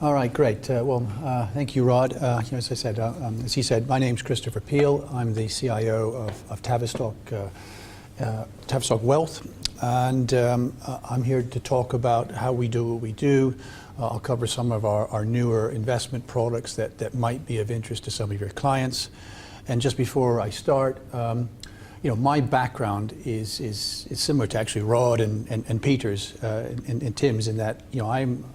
All right, great. Thank you, Rod. As I said, as he said, my name's Christopher Peel. I'm the CIO of Tavistock, Tavistock Wealth, and I'm here to talk about how we do what we do. I'll cover some of our newer investment products that might be of interest to some of your clients. And just before I start, my background is similar to actually Rod and Peter's and Tim's in that,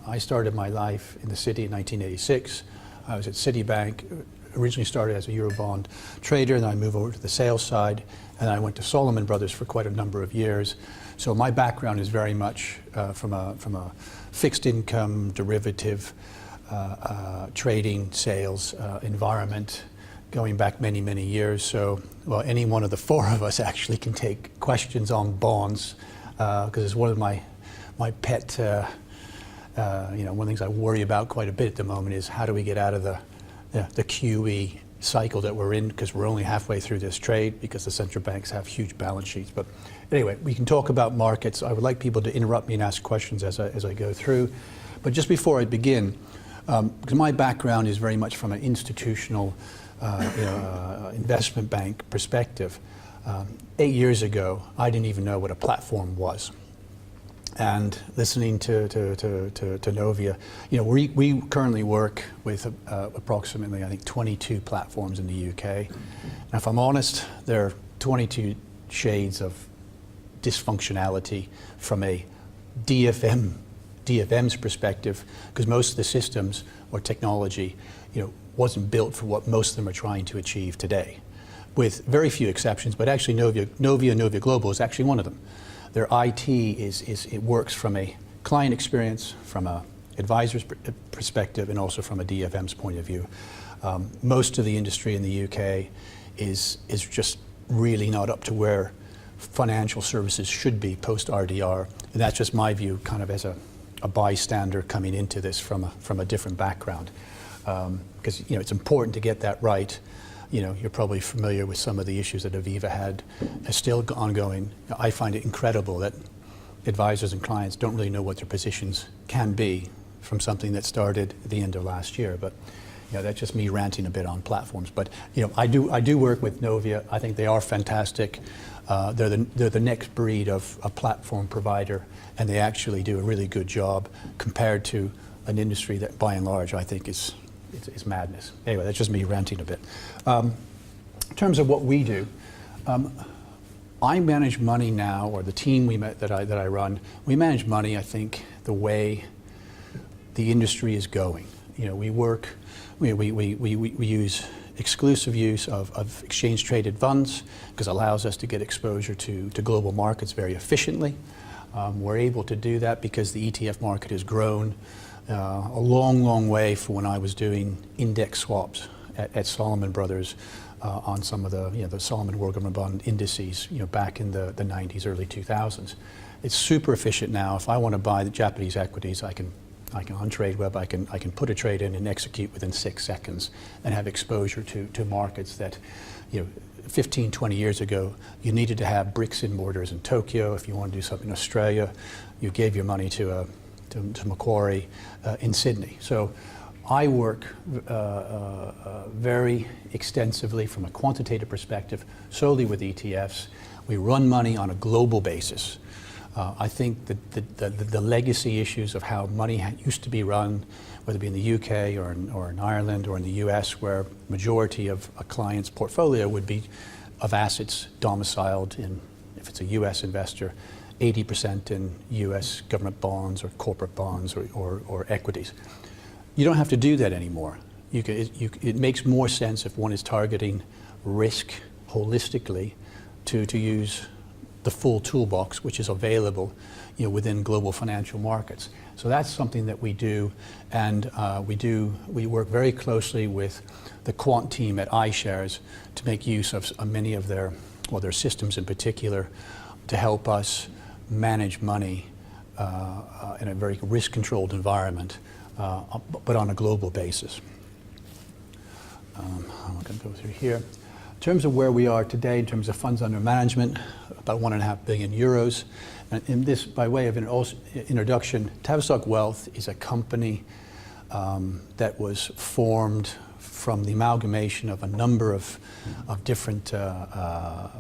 I started my life in the city in 1986. I was at Citibank, originally started as a Eurobond trader, and then I moved over to the sales side, and I went to Salomon Brothers for quite a number of years. So my background is very much from a fixed income, derivative, trading, sales environment, going back many, many years. So, well, any one of the four of us actually can take questions on bonds, because it's one of my pet, one of the things I worry about quite a bit at the moment is how do we get out of the QE cycle that we're in, because we're only halfway through this trade because the central banks have huge balance sheets. But anyway, we can talk about markets. I would like people to interrupt me and ask questions as I go through. But just before I begin, because my background is very much from an institutional investment bank perspective. 8 years ago, I didn't even know what a platform was. And listening to Novia, we currently work with approximately, I think, 22 platforms in the UK. And if I'm honest, there are 22 shades of dysfunctionality from a DFM's perspective, because most of the systems or technology, wasn't built for what most of them are trying to achieve today, with very few exceptions. But actually, Novia Global is actually one of them. Their IT it works from a client experience, from a advisor's perspective, and also from a DFM's point of view. Most of the industry in the UK is just really not up to where financial services should be post RDR, and that's just my view, kind of as a bystander coming into this from a different background. Because it's important to get that right. You're probably familiar with some of the issues that Aviva had, are still ongoing. I find it incredible that advisors and clients don't really know what their positions can be from something that started at the end of last year. But that's just me ranting a bit on platforms. But I do work with Novia. I think they are fantastic. They're the next breed of a platform provider, and they actually do a really good job compared to an industry that, by and large, I think is madness. Anyway, that's just me ranting a bit. In terms of what we do, I manage money now, or the team that I run, we manage money, I think, the way the industry is going. We work, we use exclusive use of exchange-traded funds, because it allows us to get exposure to global markets very efficiently. We're able to do that because the ETF market has grown a long way from when I was doing index swaps at Salomon Brothers on some of the Salomon World Government Bond indices, back in the 90s, early 2000s. It's super efficient now. If I want to buy the Japanese equities, I can on TradeWeb, I can put a trade in and execute within 6 seconds and have exposure to markets that, 15, 20 years ago, you needed to have bricks and mortars in Tokyo. If you want to do something in Australia, you gave your money to Macquarie in Sydney. So I work very extensively from a quantitative perspective, solely with ETFs. We run money on a global basis. I think that the legacy issues of how money used to be run, whether it be in the UK or in Ireland or in the US, where majority of a client's portfolio would be of assets domiciled in, if it's a US investor, 80% in US government bonds or corporate bonds or equities. You don't have to do that anymore. It makes more sense if one is targeting risk holistically to use the full toolbox which is available within global financial markets. So that's something that we do, and we work very closely with the quant team at iShares to make use of many of their systems in particular to help us manage money in a very risk-controlled environment, but on a global basis. I'm going to go through here. In terms of where we are today, in terms of funds under management, about 1.5 billion euros. And in this, by way of an introduction, Tavistock Wealth is a company that was formed from the amalgamation of a number of different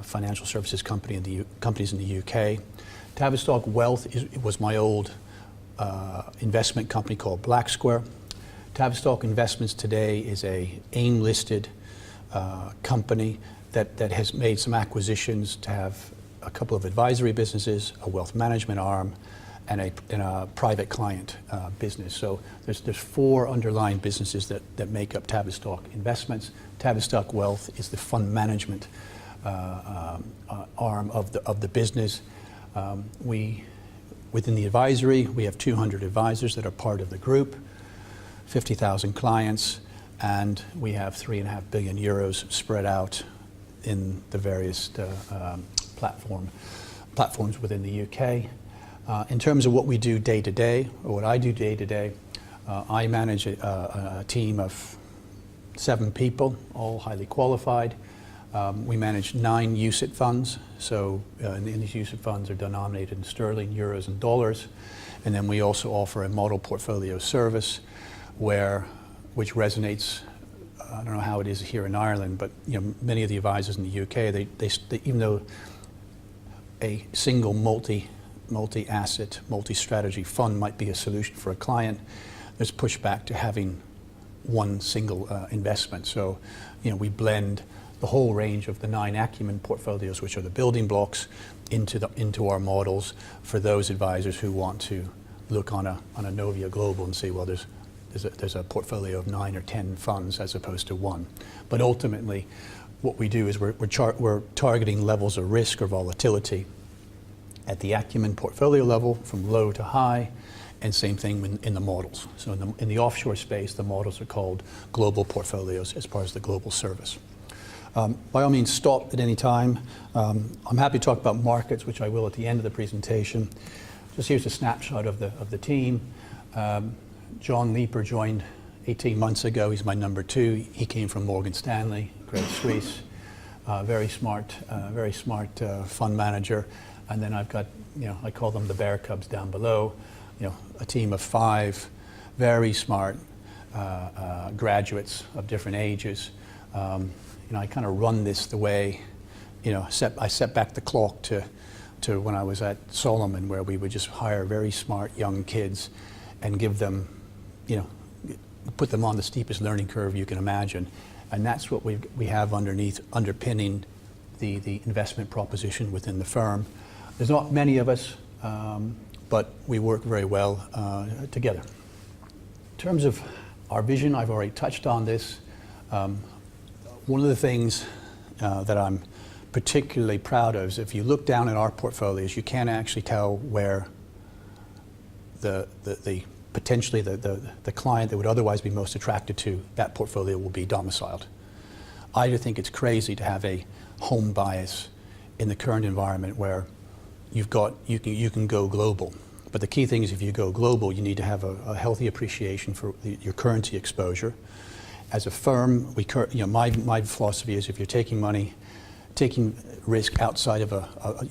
financial services companies in the UK. Tavistock Wealth was my old investment company called Black Square. Tavistock Investments today is a AIM-listed company that has made some acquisitions to have a couple of advisory businesses, a wealth management arm, and a private client business. So there's 4 underlying businesses that make up Tavistock Investments. Tavistock Wealth is the fund management arm of the business. Within the advisory, we have 200 advisors that are part of the group, 50,000 clients, and we have 3.5 billion euros spread out in the various platforms within the UK. In terms of what we do day to day, or what I do day to day, I manage a team of 7 people, all highly qualified. We manage 9 UCITS funds, so these UCITS funds are denominated in sterling, euros, and dollars. And then we also offer a model portfolio service which resonates. I don't know how it is here in Ireland, but many of the advisors in the UK, they even though a single multi-asset, multi-strategy fund might be a solution for a client, there's pushback to having one single investment. So, we blend the whole range of the 9 ACUMEN portfolios, which are the building blocks, into our models for those advisors who want to look on a Novia Global and say, well, there's a portfolio of 9 or 10 funds as opposed to 1. But ultimately, what we do is we're targeting levels of risk or volatility at the ACUMEN portfolio level from low to high, and same thing in the models. So in the offshore space, the models are called global portfolios as part of the global service. By all means, stop at any time. I'm happy to talk about markets, which I will at the end of the presentation. Just here's a snapshot of the team. John Leeper joined 18 months ago. He's my number 2. He came from Morgan Stanley, Credit Suisse. Very smart fund manager. And then I've got, I call them the bear cubs down below, a team of 5 very smart graduates of different ages. I kind of run this the way, I set back the clock to when I was at Solomon, where we would just hire very smart young kids and give them, put them on the steepest learning curve you can imagine. And that's what we have underpinning the investment proposition within the firm. There's not many of us, but we work very well together. In terms of our vision, I've already touched on this. One of the things that I'm particularly proud of is if you look down at our portfolios, you can't actually tell where potentially the client that would otherwise be most attracted to that portfolio will be domiciled. I do think it's crazy to have a home bias in the current environment where you can go global. But the key thing is if you go global, you need to have a healthy appreciation for your currency exposure. As a firm, my philosophy is if you're taking risk outside of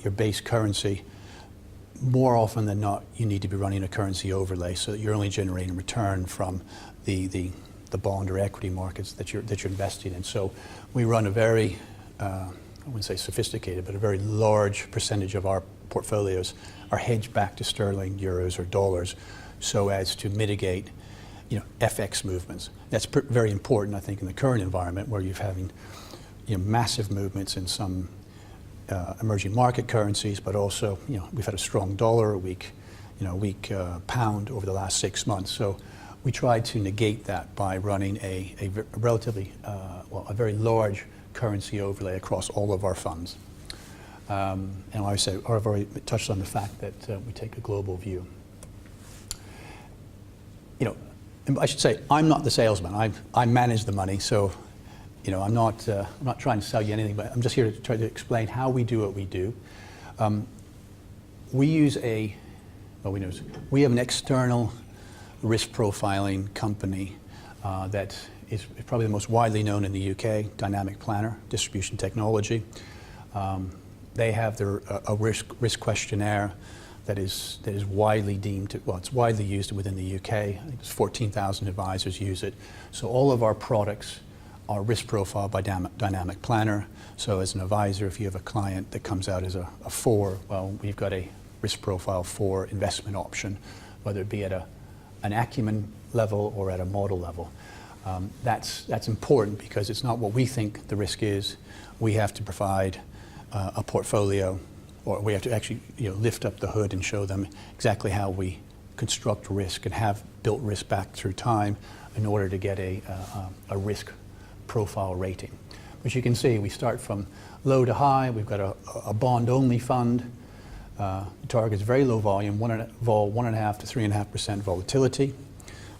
your base currency, more often than not, you need to be running a currency overlay so that you're only generating return from the bond or equity markets that you're investing in. So we run a very, I wouldn't say sophisticated, but a very large percentage of our portfolios are hedged back to sterling, euros, or dollars, so as to mitigate, FX movements. That's very important, I think, in the current environment where you're having, massive movements in some emerging market currencies, but also, we've had a strong dollar, a weak pound over the last 6 months. So we tried to negate that by running a relatively, a very large currency overlay across all of our funds. And I've already touched on the fact that we take a global view. I should say I'm not the salesman. I manage the money, so I'm not trying to sell you anything, but I'm just here to try to explain how we do what we do. We have an external risk profiling company that is probably the most widely known in the UK, Dynamic Planner, Distribution Technology. They have a risk questionnaire that is widely deemed, well, it's widely used within the UK. I think there's 14,000 advisors use it. So all of our products are risk profiled by Dynamic Planner. So as an advisor, if you have a client that comes out as a 4, well, we've got a risk profile 4 investment option, whether it be at an ACUMEN level or at a model level. That's important because it's not what we think the risk is. We have to provide a portfolio, or we have to actually lift up the hood and show them exactly how we construct risk and have built risk back through time in order to get a risk profile rating. Which you can see, we start from low to high. We've got a bond-only fund. The target is very low volume, 1.5 to 3.5% volatility,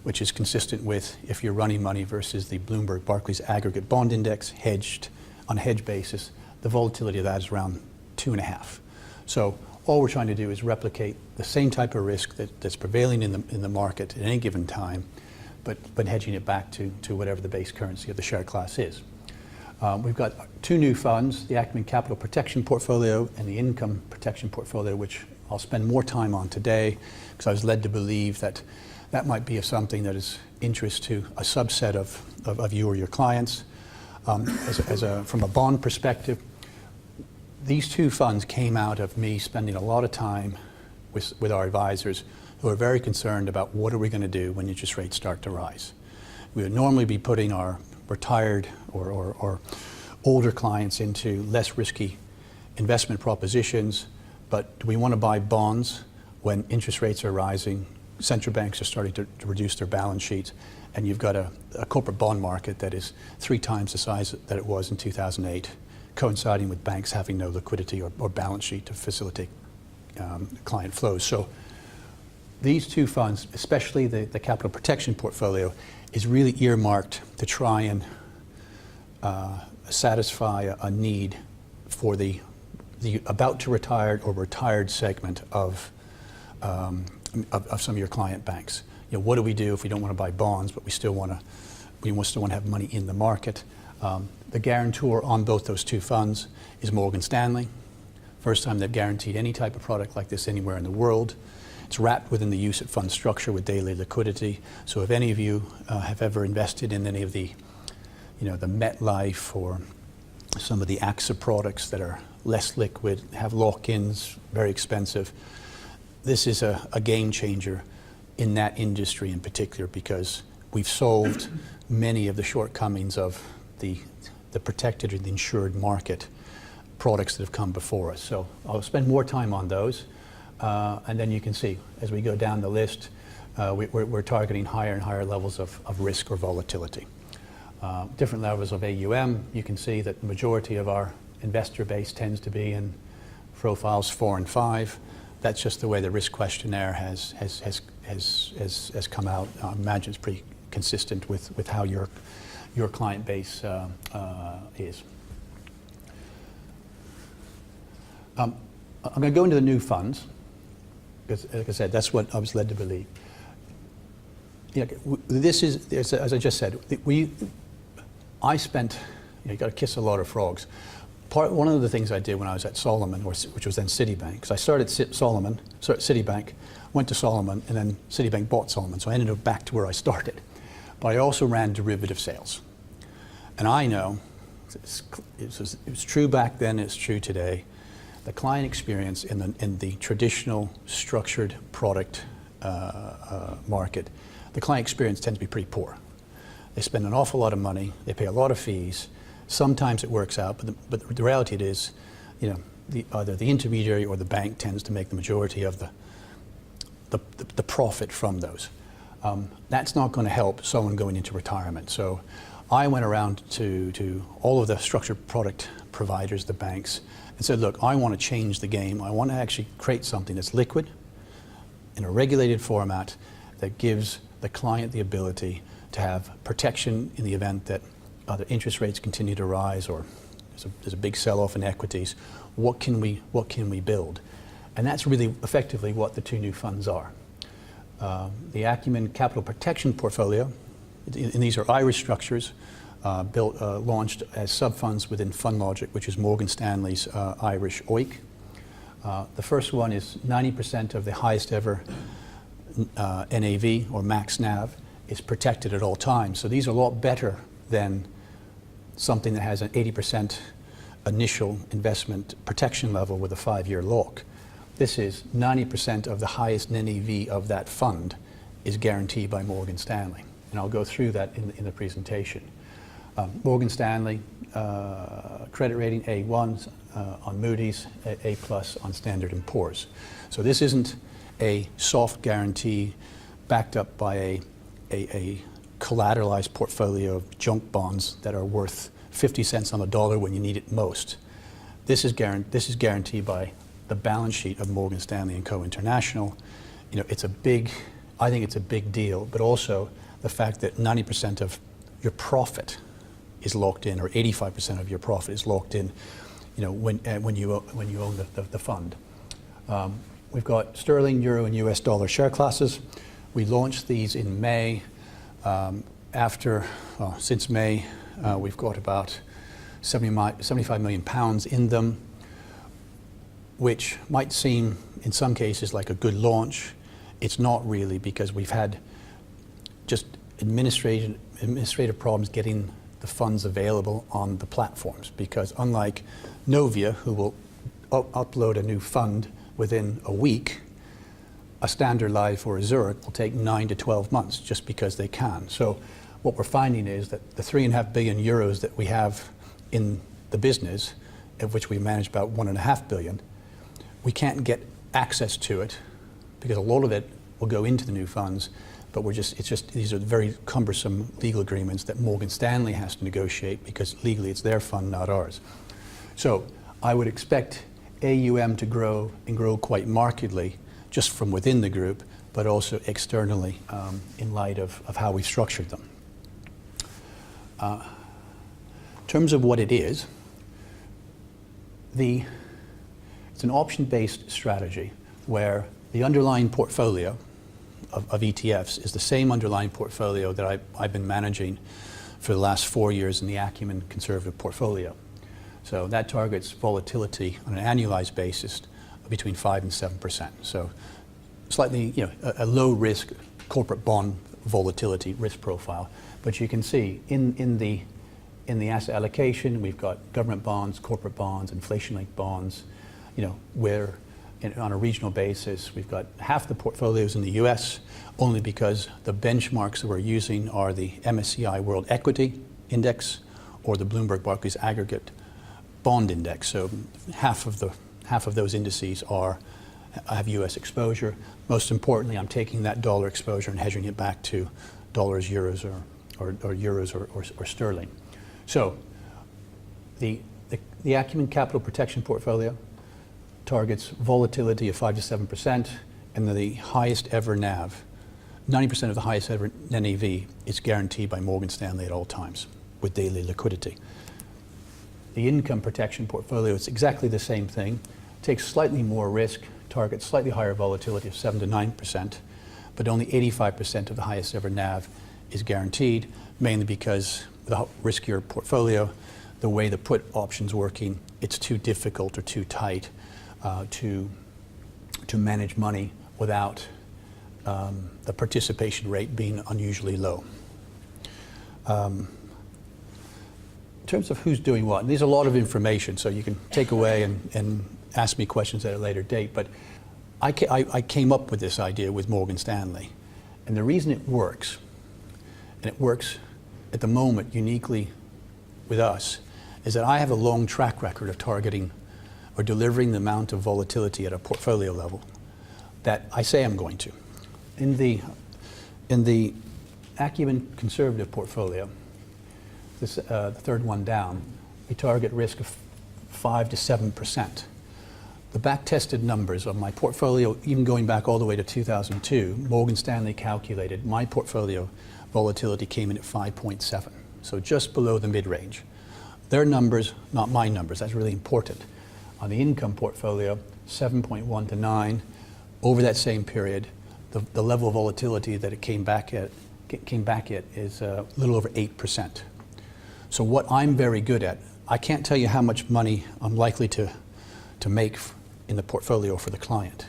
which is consistent with if you're running money versus the Bloomberg Barclays Aggregate Bond Index hedged on a hedge basis. The volatility of that is around 2.5. So all we're trying to do is replicate the same type of risk that's prevailing in the market at any given time, but hedging it back to whatever the base currency of the share class is. We've got 2 new funds, the ACUMEN Capital Protection Portfolio and the Income Protection Portfolio, which I'll spend more time on today because I was led to believe that that might be of something that is interest to a subset of you or your clients. From a bond perspective, these 2 funds came out of me spending a lot of time with our advisors who are very concerned about what are we going to do when interest rates start to rise. We would normally be putting our retired or older clients into less risky investment propositions, but do we want to buy bonds when interest rates are rising, central banks are starting to reduce their balance sheets, and you've got a corporate bond market that is 3 times the size that it was in 2008, coinciding with banks having no liquidity or balance sheet to facilitate client flows. So these 2 funds, especially the capital protection portfolio, is really earmarked to try and satisfy a need for the about to retired or retired segment of some of your client banks. What do we do if we don't want to buy bonds, but we still want to have money in the market? The guarantor on both those 2 funds is Morgan Stanley. First time they've guaranteed any type of product like this anywhere in the world. It's wrapped within the UCITS fund structure with daily liquidity. So if any of you have ever invested in any of the MetLife or some of the AXA products that are less liquid, have lock-ins, very expensive, this is a game changer in that industry in particular because we've solved many of the shortcomings of the protected or the insured market products that have come before us. So I'll spend more time on those. And then you can see, as we go down the list, we're targeting higher and higher levels of risk or volatility. Different levels of AUM. You can see that the majority of our investor base tends to be in profiles 4 and 5. That's just the way the risk questionnaire has come out. I imagine it's pretty consistent with how your client base is. I'm going to go into the new funds. Because, like I said, that's what I was led to believe. This is, as I just said, I spent, you've got to kiss a lot of frogs. One of the things I did when I was at Solomon, which was then Citibank, because I started at Citibank, went to Solomon, and then Citibank bought Solomon, so I ended up back to where I started. But I also ran derivative sales. And I know, it was true back then, it's true today, the client experience in the traditional structured product market, the client experience tends to be pretty poor. They spend an awful lot of money, they pay a lot of fees. Sometimes it works out, but the reality it is, either the intermediary or the bank tends to make the majority of the profit from those. That's not going to help someone going into retirement. So I went around to all of the structured product providers, the banks, and said, look, I want to change the game. I want to actually create something that's liquid in a regulated format that gives the client the ability to have protection in the event that either interest rates continue to rise or there's a big sell-off in equities. What can we build? And that's really effectively what the 2 new funds are. The ACUMEN Capital Protection Portfolio, and these are Irish structures, launched as sub-funds within FundLogic, which is Morgan Stanley's Irish OIC. The first one is 90% of the highest ever NAV or max NAV is protected at all times. So these are a lot better than something that has an 80% initial investment protection level with a 5-year lock. This is 90% of the highest NAV of that fund is guaranteed by Morgan Stanley. And I'll go through that in the presentation. Morgan Stanley, credit rating A1 on Moody's, A+ on Standard & Poor's. So this isn't a soft guarantee backed up by a collateralized portfolio of junk bonds that are worth 50 cents on the dollar when you need it most. This is guaranteed by the balance sheet of Morgan Stanley & Co. International. You know, I think it's a big deal, but also the fact that 90% of your profit is locked in, or 85% of your profit is locked in, you know, when you own the fund. We've got sterling, euro, and US dollar share classes. We launched these in May. Since May, we've got about 75 million pounds in them, which might seem in some cases like a good launch. It's not really, because we've had just administrative problems getting the funds available on the platforms, because unlike Novia, who will upload a new fund within a week, a Standard Life or a Zurich will take 9 to 12 months just because they can. So what we're finding is that the 3.5 billion euros that we have in the business, of which we manage about 1.5 billion, we can't get access to it because a lot of it will go into the new funds, but these are very cumbersome legal agreements that Morgan Stanley has to negotiate, because legally it's their fund, not ours. So I would expect AUM to grow, and grow quite markedly, just from within the group, but also externally in light of how we've structured them. In terms of what it is, it's an option-based strategy where the underlying portfolio of ETFs is the same underlying portfolio that I've been managing for the last 4 years in the ACUMEN conservative portfolio. So that targets volatility on an annualized basis between 5 and 7%. So slightly, you know, a low risk corporate bond volatility risk profile. But you can see in the asset allocation, we've got government bonds, corporate bonds, inflation-linked bonds. You know, where on a regional basis, we've got half the portfolios in the US, only because the benchmarks that we're using are the MSCI World Equity Index or the Bloomberg Barclays Aggregate Bond Index. So half of those indices have US exposure. Most importantly, I'm taking that dollar exposure and hedging it back to dollars, euros, or euros or sterling. So the ACUMEN Capital Protection Portfolio targets volatility of 5 to 7%, and the highest ever NAV, 90% of the highest ever NAV is guaranteed by Morgan Stanley at all times with daily liquidity. The income protection portfolio is exactly the same thing, takes slightly more risk, targets slightly higher volatility of 7 to 9%, but only 85% of the highest ever NAV is guaranteed, mainly because the riskier portfolio, the way the put option's working, it's too difficult or too tight to manage money without the participation rate being unusually low. In terms of who's doing what, and there's a lot of information, so you can take away and ask me questions at a later date, but I came up with this idea with Morgan Stanley, and the reason it works, and it works at the moment uniquely with us, is that I have a long track record of targeting or delivering the amount of volatility at a portfolio level that I say I'm going to. In the ACUMEN conservative portfolio, the third one down, we target risk of 5 to 7%. The back-tested numbers of my portfolio, even going back all the way to 2002, Morgan Stanley calculated my portfolio volatility came in at 5.7, so just below the mid-range. Their numbers, not my numbers, that's really important. On the income portfolio, 7.1 to 9. Over that same period, the level of volatility that it came back at is a little over 8%. So what I'm very good at, I can't tell you how much money I'm likely to make in the portfolio for the client.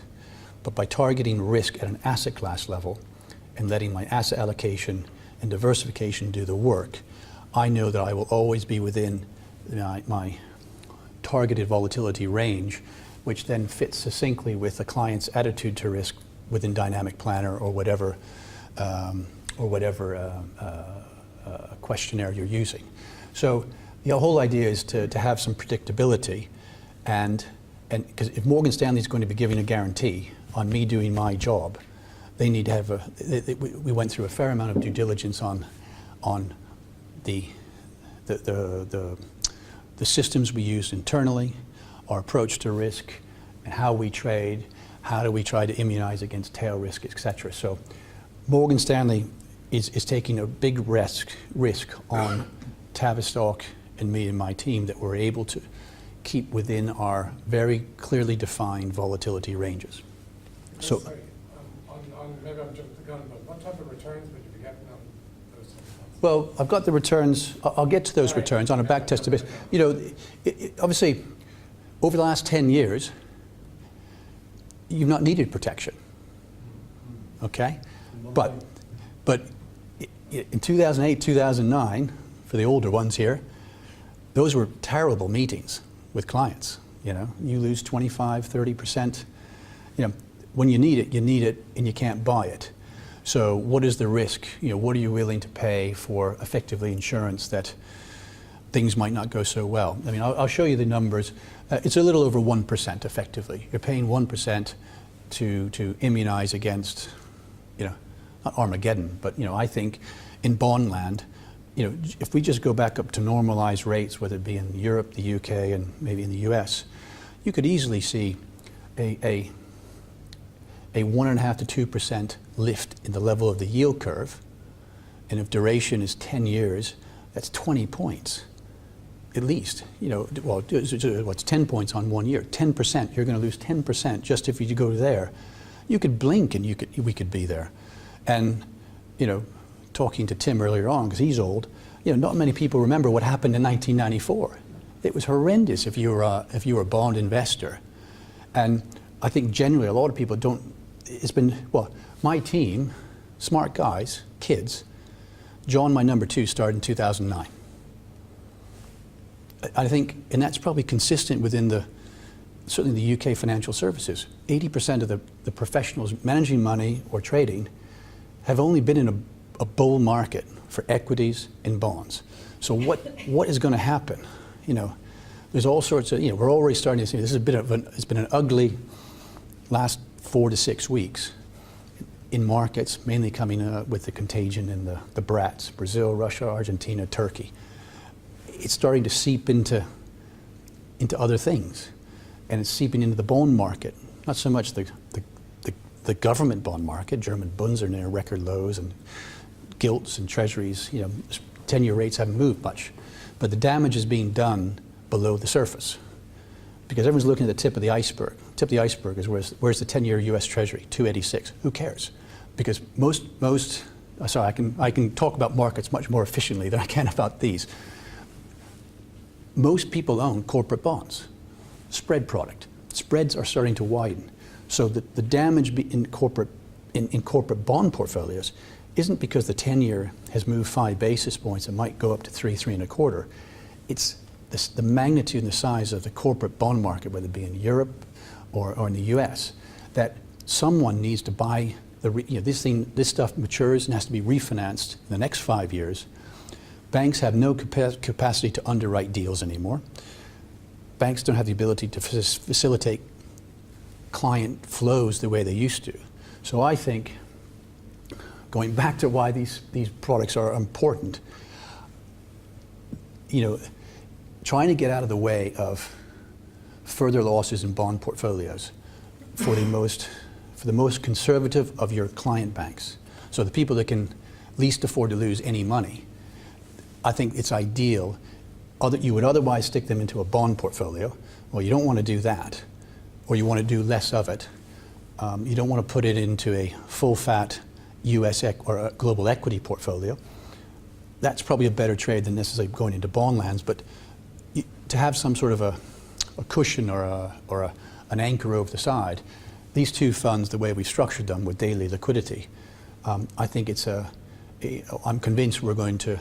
But by targeting risk at an asset class level and letting my asset allocation and diversification do the work, I know that I will always be within my targeted volatility range, which then fits succinctly with the client's attitude to risk within Dynamic Planner or whatever questionnaire you're using. So the whole idea is to have some predictability, and because if Morgan Stanley is going to be giving a guarantee on me doing my job, they need to have we went through a fair amount of due diligence on the systems we use internally, our approach to risk, and how we trade, how do we try to immunize against tail risk, etc. So Morgan Stanley is taking a big risk on Tavistock and me and my team that we're able to keep within our very clearly defined volatility ranges. So, sorry, maybe I'm jumping the gun, but what type of returns would you be getting on those types of funds? well, I've got the returns. I'll get to those returns on a back-tested basis. You know, obviously, over the last 10 years, you've not needed protection, okay? But in 2008, 2009, for the older ones here, those were terrible meetings with clients. You know, you lose 25, 30%. You know, when you need it, and you can't buy it. So what is the risk? You know, what are you willing to pay for effectively insurance that things might not go so well? I mean, I'll show you the numbers. It's a little over 1% effectively. You're paying 1% to immunize against, you know, not Armageddon, but, you know, I think in bond land, you know, if we just go back up to normalized rates, whether it be in Europe, the UK, and maybe in the US, you could easily see a 1.5 to 2% lift in the level of the yield curve. And if duration is 10 years, that's 20 points, at least. You know, well, what's 10 points on 1 year? 10%, you're gonna lose 10% just if you go there. You could blink and we could be there. And, you know, talking to Tim earlier on, because he's old, you know, not many people remember what happened in 1994. It was horrendous if you were a bond investor. And I think generally a lot of people don't, it's been, well, my team, smart guys, kids, John, my number 2, started in 2009. I think, and that's probably consistent within certainly the UK financial services. 80% of the professionals managing money or trading have only been in a bull market for equities and bonds. So what is going to happen? You know, there's all sorts of, you know, we're already starting to see this is it's been an ugly last 4 to 6 weeks in markets, mainly coming with the contagion and the brats, Brazil, Russia, Argentina, Turkey. It's starting to seep into other things, and it's seeping into the bond market. Not so much the government bond market. German bonds are near record lows, and gilts and treasuries, you know, 10-year rates haven't moved much. But the damage is being done below the surface, because everyone's looking at the tip of the iceberg. The tip of the iceberg is where's the 10-year U.S. Treasury, 286. Who cares? Because sorry, I can talk about markets much more efficiently than I can about these. Most people own corporate bonds, spread product. Spreads are starting to widen. So the damage in corporate bond portfolios isn't because the 10-year has moved 5 basis points and might go up to 3.25. It's the magnitude and the size of the corporate bond market, whether it be in Europe or in the US, that someone needs to buy this stuff matures and has to be refinanced in the next 5 years. Banks have no capacity to underwrite deals anymore. Banks don't have the ability to facilitate client flows the way they used to. So I think, going back to why these products are important, you know, trying to get out of the way of further losses in bond portfolios for the most conservative of your client banks. So the people that can least afford to lose any money. I think it's ideal. You would otherwise stick them into a bond portfolio. Well, you don't want to do that, or you want to do less of it. You don't want to put it into a full-fat US or a global equity portfolio. That's probably a better trade than necessarily going into bond lands, but to have some sort of a cushion or an anchor over the side. These two funds, the way we structured them with daily liquidity, I think I'm convinced we're going to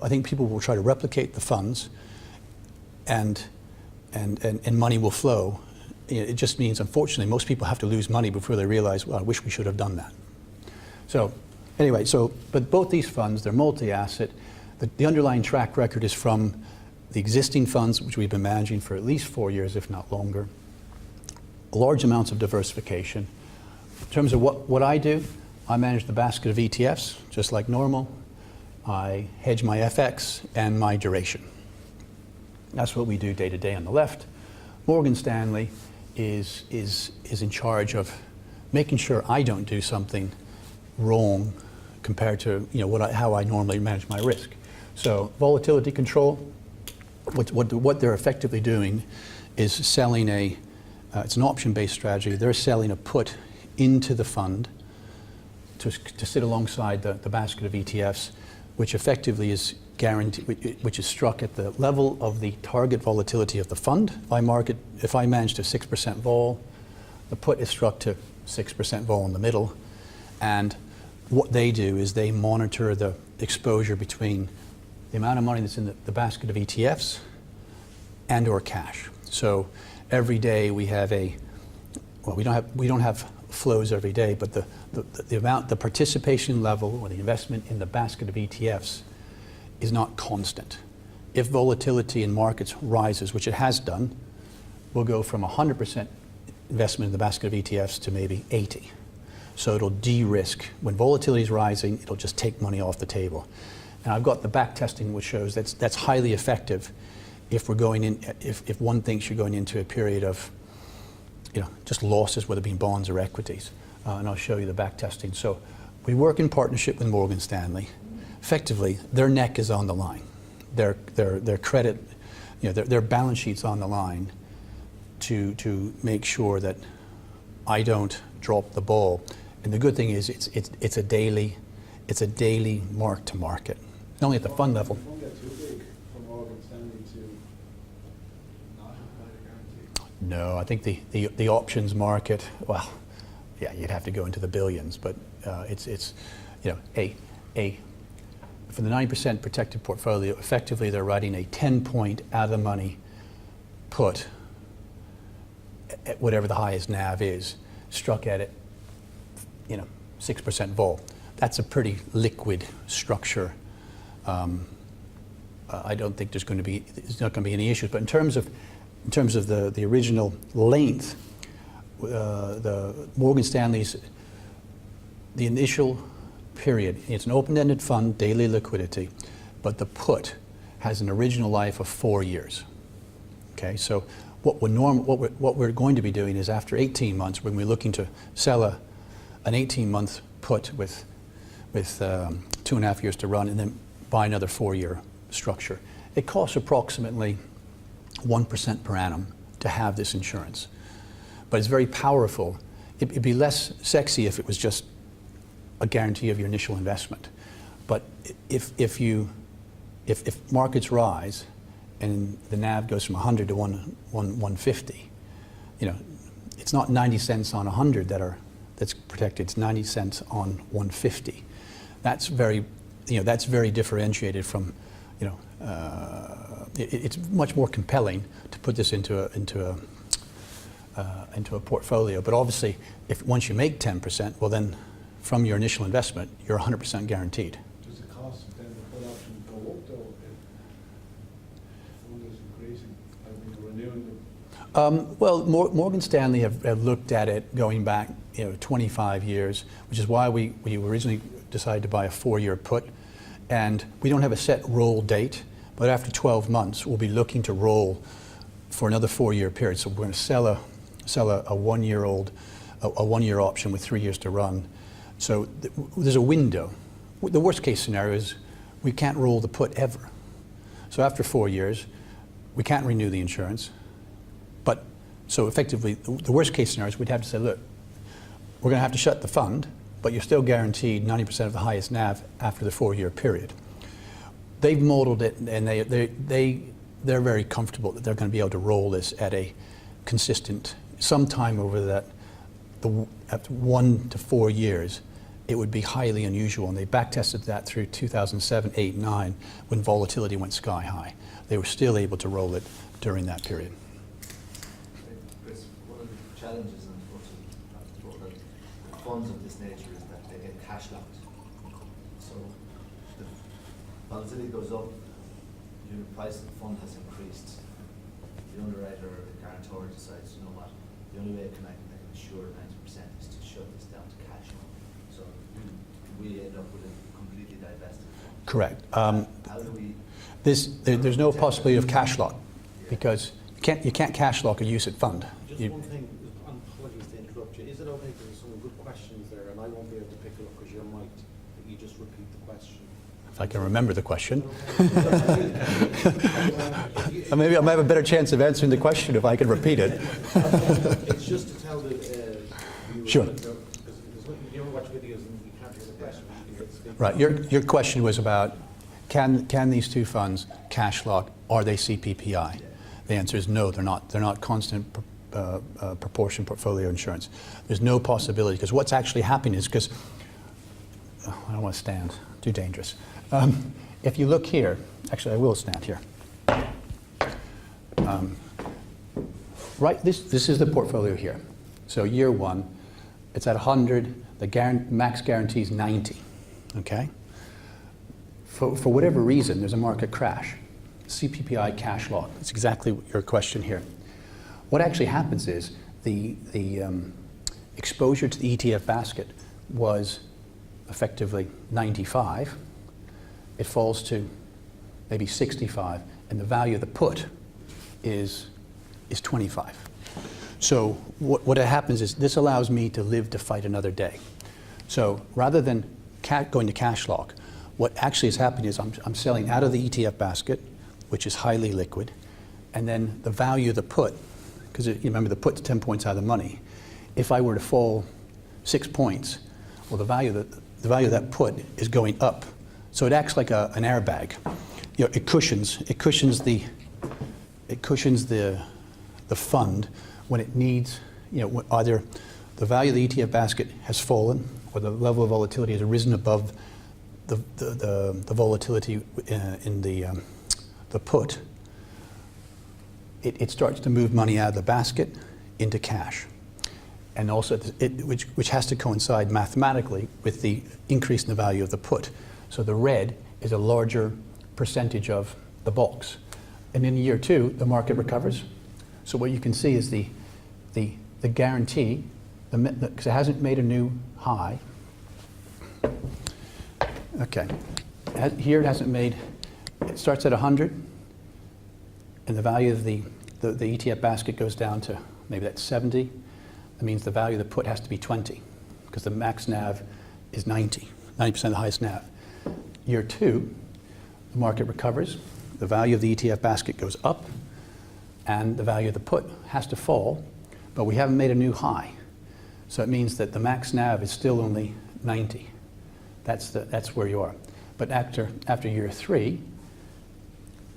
I think people will try to replicate the funds and money will flow. It just means, unfortunately, most people have to lose money before they realize, well, I wish we should have done that. So anyway, but both these funds, they're multi-asset. The underlying track record is from the existing funds, which we've been managing for at least 4 years, if not longer. Large amounts of diversification. In terms of what I do, I manage the basket of ETFs, just like normal. I hedge my FX and my duration. That's what we do day to day on the left. Morgan Stanley is in charge of making sure I don't do something wrong compared to how I normally manage my risk. So volatility control, what they're effectively doing is selling it's an option-based strategy. They're selling a put into the fund to sit alongside the basket of ETFs, which effectively is guaranteed, which is struck at the level of the target volatility of the fund. If I manage to 6% vol, the put is struck to 6% vol in the middle, and what they do is they monitor the exposure between the amount of money that's in the basket of ETFs and or cash. So every day we have we don't have flows every day, but the participation level or the investment in the basket of ETFs is not constant. If volatility in markets rises, which it has done, we'll go from 100% investment in the basket of ETFs to maybe 80. So it'll de-risk. When volatility is rising, it'll just take money off the table. And I've got the back testing which shows that's highly effective if we're going in, if one thinks you're going into a period of just losses, whether it be bonds or equities. And I'll show you the back testing. So we work in partnership with Morgan Stanley. Effectively, their neck is on the line. Their credit, their balance sheet's on the line to make sure that I don't drop the ball. And the good thing is it's a daily mark to market, not only at the fund level. It won't get too big for Morgan Stanley to not apply the guarantee. No, I think the options market, well, yeah, you'd have to go into the billions, but for the 90% protected portfolio, effectively they're writing a 10-point out of the money put at whatever the highest NAV is, struck at it, 6% vol. That's a pretty liquid structure. I don't think there's not going to be any issues. But in terms of the original length, the Morgan Stanley's, the initial period, it's an open-ended fund, daily liquidity, but the put has an original life of 4 years. Okay, so what we're going to be doing is after 18 months, when we're looking to sell an 18-month put with 2.5 years to run, and then buy another 4-year structure. It costs approximately 1% per annum to have this insurance, but it's very powerful. It'd be less sexy if it was just a guarantee of your initial investment. But if markets rise and the NAV goes from 100 to 150, it's not 90 cents on 100 that's protected. It's 90 cents on 150. That's very differentiated from, it's much more compelling to put this into a portfolio. But obviously, once you make 10%, well then, from your initial investment, you're 100% guaranteed. Does the cost of then the put option go up though if one is increasing, like when you're renewing them? Well, Morgan Stanley have looked at it going back 25 years, which is why we originally decided to buy a 4-year put. And we don't have a set roll date, but after 12 months, we'll be looking to roll for another 4-year period. So we're going to sell a 1-year option with 3 years to run. So there's a window. The worst case scenario is we can't roll the put ever. So after 4 years, we can't renew the insurance. But so effectively, the worst case scenario is we'd have to say, look, we're going to have to shut the fund, but you're still guaranteed 90% of the highest NAV after the 4-year period. They've modeled it, and they're very comfortable that they're going to be able to roll this at a consistent. Sometime over after 1 to 4 years, it would be highly unusual. And they backtested that through 2007, 8, 9, when volatility went sky high. They were still able to roll it during that period. Chris, one of the challenges, unfortunately, of funds of this nature is that they get cash locked. So the volatility goes up, the price of the fund has increased. The underwriter or the guarantor decides, you know what, the only way I can insure 90% is to shut this down to cash. So we end up with a completely divested fund. Correct. How do we... There's no possibility of cash lock, because you can't cash lock a UCITS fund. Just one thing, apologies to interrupt you. Is it okay, because there's some good questions there, and I won't be able to pick it up because you're mic'd, that you just repeat the question? If I can remember the question. Maybe I might have a better chance of answering the question if I can repeat it. It's just to tell the viewers. Sure. Because you ever watch videos and you can't hear the question. You can speak. Right. Your question was about, can these two funds cash lock? Are they CPPI? The answer is no, they're not. They're not constant proportion portfolio insurance. There's no possibility, because what's actually happening is, because I don't want to stand, too dangerous. If you look here, actually I will stand here. Right, this is the portfolio here. So year one, it's at 100, the max guarantee is 90, okay? For whatever reason, there's a market crash. CPPI cash lock, that's exactly your question here. What actually happens is the exposure to the ETF basket was effectively 95. It falls to maybe 65, and the value of the put is 25. So what happens is this allows me to live to fight another day. So rather than going to cash lock, what actually is happening is I'm selling out of the ETF basket, which is highly liquid, and then the value of the put, because you remember the put's 10 points out of the money. If I were to fall 6 points, well, the value of that put is going up. So it acts like an airbag. You know, it cushions the fund when it needs, you know, either the value of the ETF basket has fallen or the level of volatility has risen above the volatility in the put. It starts to move money out of the basket into cash. And also, which has to coincide mathematically with the increase in the value of the put. So the red is a larger percentage of the box. And in year two, the market recovers. So what you can see is the guarantee, because it hasn't made a new high. Okay, here it hasn't made, it starts at 100, and the value of the ETF basket goes down to maybe that's 70. That means the value of the put has to be 20, because the max NAV is 90% of the highest NAV. Year two, the market recovers, the value of the ETF basket goes up, and the value of the put has to fall, but we haven't made a new high. So it means that the max NAV is still only 90. That's where you are. But after year three,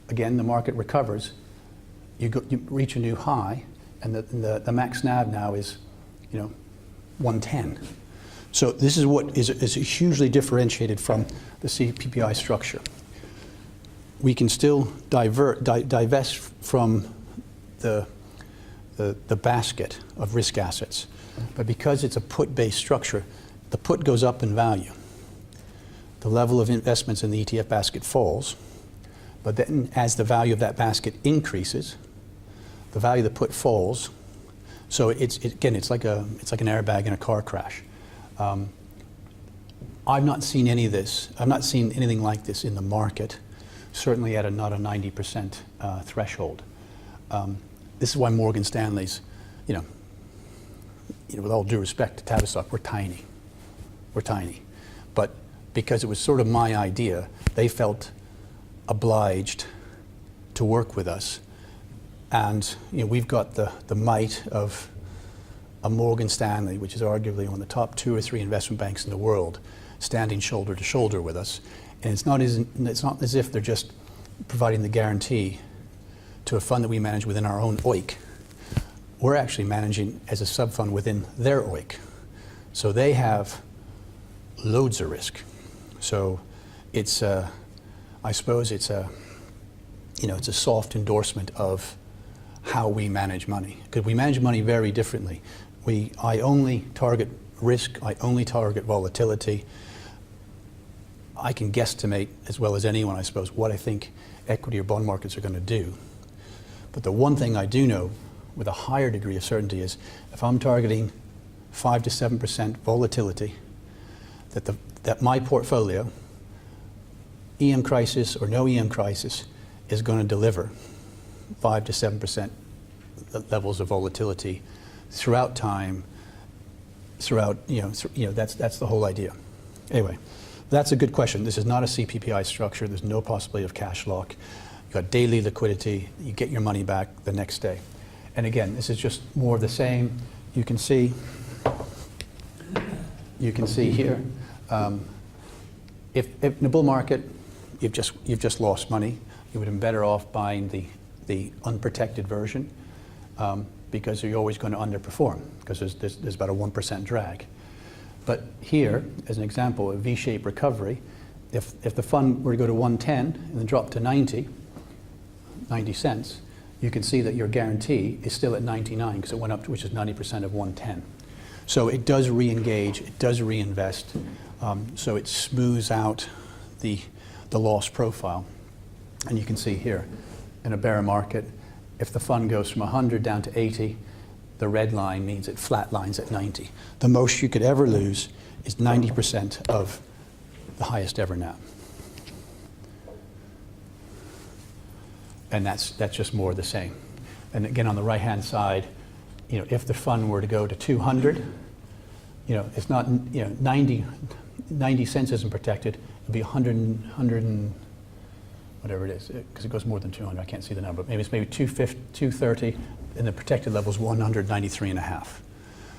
again, the market recovers, you reach a new high, and the max NAV now is, 110. So this is what is hugely differentiated from the CPPI structure. We can still divest from the basket of risk assets, but because it's a put-based structure, the put goes up in value. The level of investments in the ETF basket falls, but then as the value of that basket increases, the value of the put falls. So it's like an airbag in a car crash. I've not seen any of this. I've not seen anything like this in the market, certainly at not a 90% threshold. This is why Morgan Stanley's, with all due respect to Tavistock, we're tiny. We're tiny. But because it was sort of my idea, they felt obliged to work with us. And we've got the might of a Morgan Stanley, which is arguably one of the top 2 or 3 investment banks in the world, standing shoulder to shoulder with us. And it's not as if they're just providing the guarantee to a fund that we manage within our own OIC. we're actually managing as a sub-fund within their OIC. So they have loads of risk. So it's, I suppose it's a, it's a soft endorsement of how we manage money. Because we manage money very differently. I only target risk, I only target volatility. I can guesstimate as well as anyone, I suppose, what I think equity or bond markets are going to do. But the one thing I do know with a higher degree of certainty is if I'm targeting 5 to 7% volatility, that my portfolio, EM crisis or no EM crisis, is going to deliver 5 to 7% levels of volatility throughout time, throughout, that's the whole idea. Anyway, that's a good question. This is not a CPPI structure. There's no possibility of cash lock. You've got daily liquidity. You get your money back the next day. And again, this is just more of the same. You can see here, if in a bull market, you've just lost money, you would have been better off buying the unprotected version because you're always going to underperform because there's about a 1% drag. But here, as an example, a V-shaped recovery, if the fund were to go to 110 and then drop to 90 cents, you can see that your guarantee is still at 99 because it went up to, which is 90% of 110. So it does re-engage, it does reinvest, so it smooths out the loss profile. And you can see here, in a bear market, if the fund goes from 100 down to 80, the red line means it flatlines at 90. The most you could ever lose is 90% of the highest ever NAV. And that's just more of the same. And again, on the right-hand side, if the fund were to go to 200, it's not, 90 cents isn't protected. It'd be 100 and whatever it is, because it goes more than 200. I can't see the number. Maybe it's 230, and the protected level is 193.5.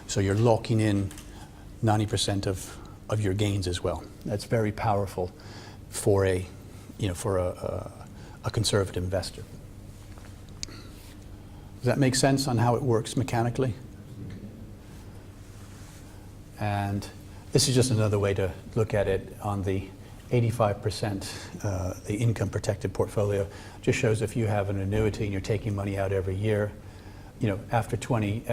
So you're locking in 90% of your gains as well. That's very powerful for a conservative investor. Does that make sense on how it works mechanically? And this is just another way to look at it on the 85%, the income protected portfolio. Just shows if you have an annuity and you're taking money out every year, after 20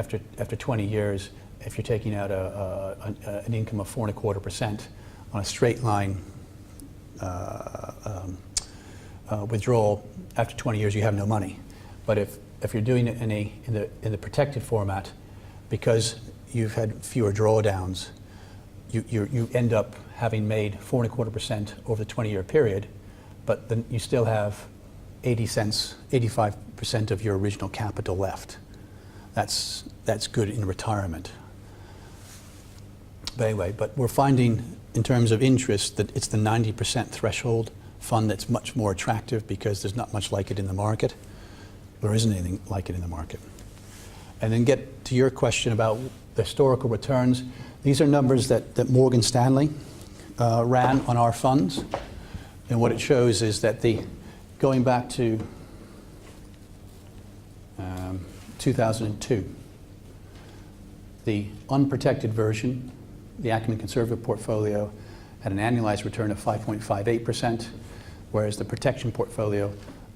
years, if you're taking out an income of 4.25% on a straight line withdrawal, after 20 years you have no money. But if you're doing it in the protected format, because you've had fewer drawdowns, you end up having made 4.25% over the 20-year period, but then you still have 80 cents, 85% of your original capital left. That's good in retirement. But anyway, we're finding in terms of interest that it's the 90% threshold fund that's much more attractive because there's not much like it in the market. There isn't anything like it in the market. And then get to your question about the historical returns. These are numbers that Morgan Stanley ran on our funds. And what it shows is that going back to 2002, the unprotected version, the ACUMEN conservative portfolio, had an annualized return of 5.58%, whereas the protection portfolio,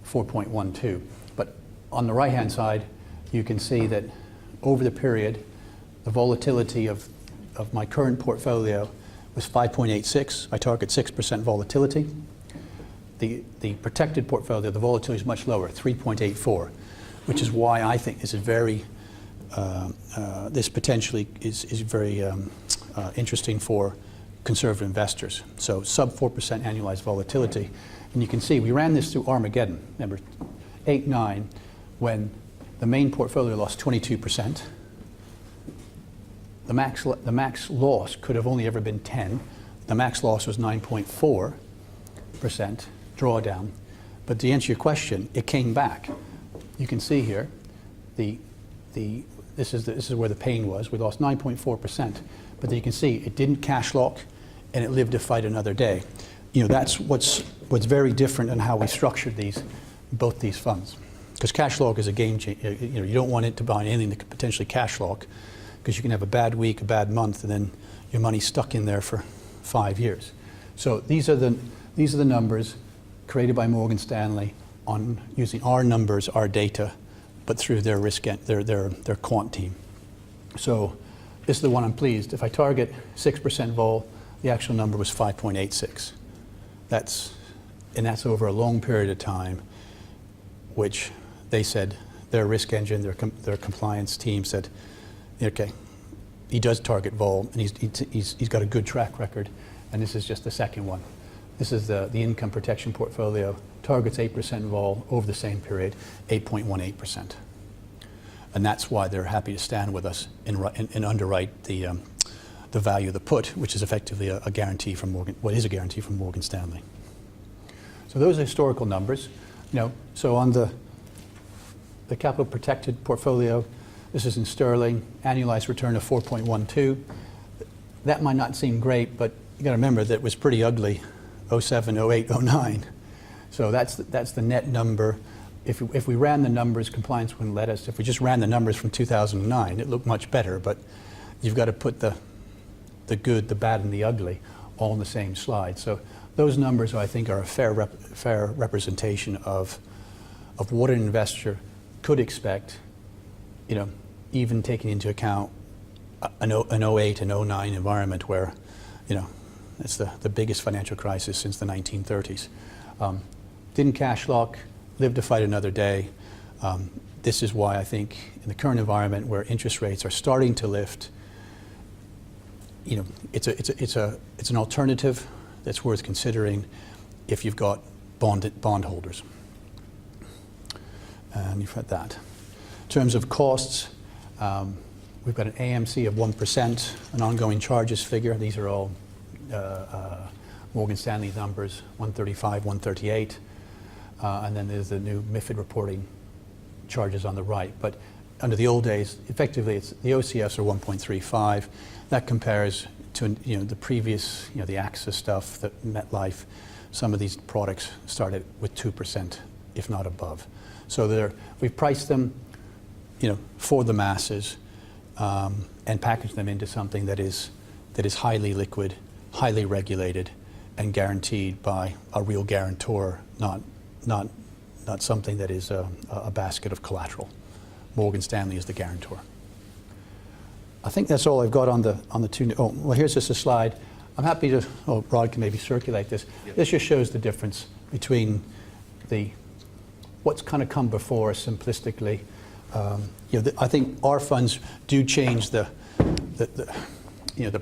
4.12. But on the right-hand side, you can see that over the period, the volatility of my current portfolio was 5.86. I target 6% volatility. The protected portfolio, the volatility is much lower, 3.84, which is why I think this is very, this potentially is very interesting for conservative investors. So sub 4% annualized volatility. And you can see we ran this through Armageddon, remember, 8, 9, when the main portfolio lost 22%. The max loss could have only ever been 10. The max loss was 9.4% drawdown. But to answer your question, it came back. You can see here, this is where the pain was. We lost 9.4%. But you can see it didn't cash lock, and it lived to fight another day. That's what's very different in how we structured both these funds. Because cash lock is a game changer. You don't want it to buy anything that could potentially cash lock, because you can have a bad week, a bad month, and then your money's stuck in there for 5 years. So these are the numbers created by Morgan Stanley on using our numbers, our data, but through their their quant team. So this is the one I'm pleased. If I target 6% vol, the actual number was 5.86. That's over a long period of time, which they said their risk engine, their compliance team said, okay, he does target vol, and he's got a good track record, and this is just the second one. This is the income protection portfolio, targets 8% vol over the same period, 8.18%. And that's why they're happy to stand with us and underwrite the value of the put, which is effectively a guarantee from Morgan Stanley. So those are historical numbers. So on the capital protected portfolio, this is in sterling, annualized return of 4.12. That might not seem great, but you got to remember that it was pretty ugly, 07, 08, 09. So that's the net number. If we ran the numbers, compliance wouldn't let us. If we just ran the numbers from 2009, it looked much better. But you've got to put the good, the bad, and the ugly all in the same slide. So those numbers, I think, are a fair representation of what an investor could expect, even taking into account an 08 and 09 environment where, it's the biggest financial crisis since the 1930s. Didn't cash lock, lived to fight another day. This is why I think in the current environment where interest rates are starting to lift, it's an alternative that's worth considering if you've got bond holders. And you've had that. In terms of costs, we've got an AMC of 1%, an ongoing charges figure. These are all Morgan Stanley numbers, 135, 138. And then there's the new MiFID reporting charges on the right. But under the old days, effectively, the OCFs are 1.35. That compares to the previous, the AXA stuff, the MetLife. Some of these products started with 2%, if not above. So we've priced them, for the masses, and packaged them into something that is highly liquid, highly regulated, and guaranteed by a real guarantor, not something that is a basket of collateral. Morgan Stanley is the guarantor. I think that's all I've got on the two. Oh, well, here's just a slide. I'm happy to. Oh, Rod can maybe circulate this. Yep. This just shows the difference between what's kind of come before us simplistically. I think our funds do change the